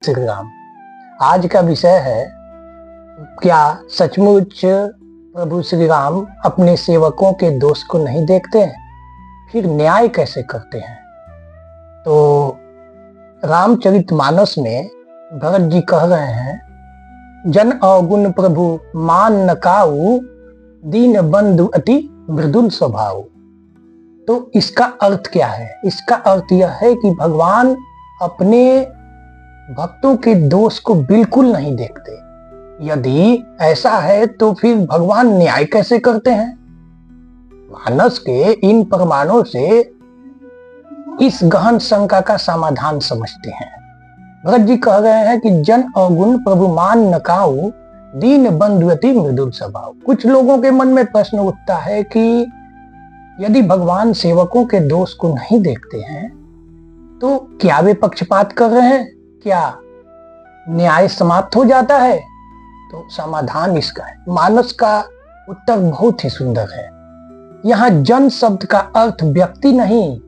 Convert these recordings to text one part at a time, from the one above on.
श्री राम। आज का विषय है, क्या सचमुच प्रभु श्री राम अपने सेवकों के दोष को नहीं देखते हैं, फिर न्याय कैसे करते हैं। तो रामचरितमानस में भरत जी कह रहे हैं, जन अवगुण प्रभु मान न काऊ, दीन बंधु अति मृदुल स्वभाव। तो इसका अर्थ क्या है? इसका अर्थ यह है कि भगवान अपने भक्तों के दोष को बिल्कुल नहीं देखते। यदि ऐसा है तो फिर भगवान न्याय कैसे करते हैं? मानस के इन प्रमाणों से इस गहन शंका का समाधान समझते हैं। भरत जी कह रहे हैं कि जन अवगुण प्रभु मान न काऊ, दीन बंधु अति मृदुल स्वभाव। कुछ लोगों के मन में प्रश्न उठता है कि यदि भगवान सेवकों के दोष को नहीं देखते हैं तो क्या वे पक्षपात कर रहे हैं? क्या न्याय समाप्त हो जाता है? तो समाधान इसका है। मानस का उत्तर बहुत ही सुंदर है। यहाँ जन शब्द का अर्थ व्यक्ति नहीं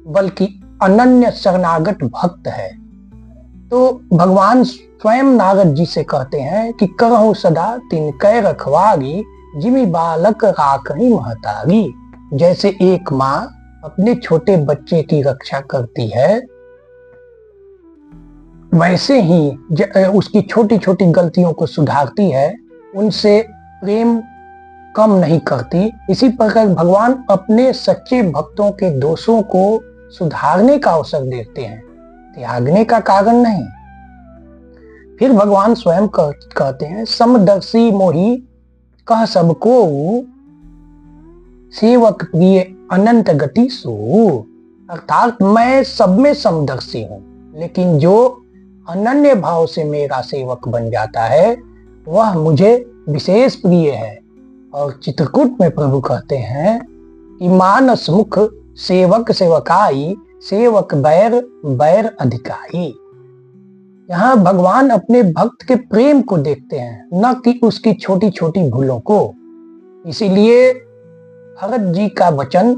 बल्कि अनन्य शरणागत भक्त है। तो भगवान स्वयं नारद जी से कहते हैं कि करहु सदा तिनकै रखवारी, जिमि बालक राखहि महतारी। जैसे एक माँ अपने छोटे बच्चे की रक्षा करती है, वैसे ही उसकी छोटी छोटी गलतियों को सुधारती है, उनसे प्रेम कम नहीं करती। इसी प्रकार भगवान अपने सच्चे भक्तों के दोषों को सुधारने का अवसर देते हैं, त्यागने का कारण नहीं। फिर भगवान स्वयं कहते हैं, समदर्शी मोहि कह सबको, सेवक प्रिय अनंत गति सो। अर्थात मैं सब में समदर्शी हूं, लेकिन जो अनन्य भाव से मेरा सेवक बन जाता है वह मुझे विशेष प्रिय है। और चित्रकूट में प्रभु कहते हैं कि मानस मुख सेवक सेवकाई, सेवक बैर बैर अधिकारी। यहाँ भगवान अपने भक्त के प्रेम को देखते हैं, न कि उसकी छोटी छोटी भूलों को। इसीलिए भरत जी का वचन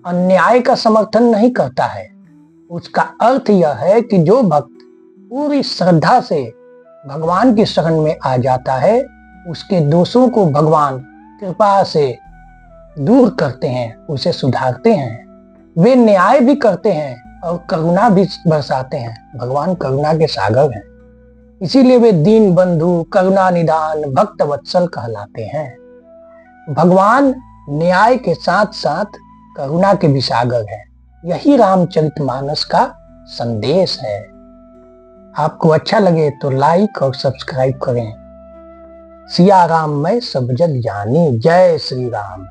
अन्याय का समर्थन नहीं करता है। उसका अर्थ यह है कि जो भक्त पूरी श्रद्धा से भगवान की शरण में आ जाता है, उसके दोषों को भगवान कृपा से दूर करते हैं, उसे सुधारते हैं। वे न्याय भी करते हैं और करुणा भी बरसाते हैं। भगवान करुणा के सागर हैं, इसीलिए वे दीन बंधु, करुणा निदान, भक्त वत्सल कहलाते हैं। भगवान न्याय के साथ साथ करुणा के भी सागर है। यही रामचरितमानस का संदेश है। आपको अच्छा लगे तो लाइक और सब्सक्राइब करें। सिया राम मैं सब जग जानी। जय श्री राम।